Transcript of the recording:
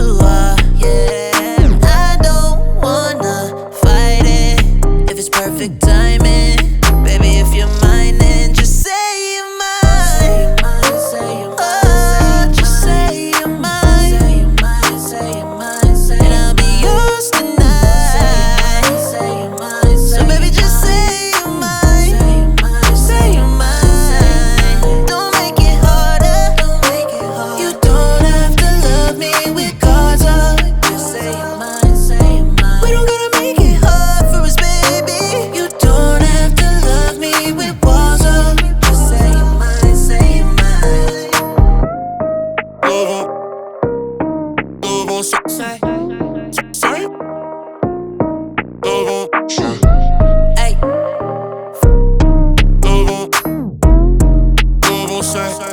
you are, yeah. I don't wanna fight it if it's perfect timing. Baby, if you're mine, then just say you're mine. Oh, just say you're mine. And I'll be yours tonight. So baby, just say you're mine. Say you're mine. Don't make it harder. You don't have to love me with cards up. Just say you're mine. We don't gotta make it hard for us, baby. You don't have to love me with walls up. Just say you're mine. Say you're mine. Say.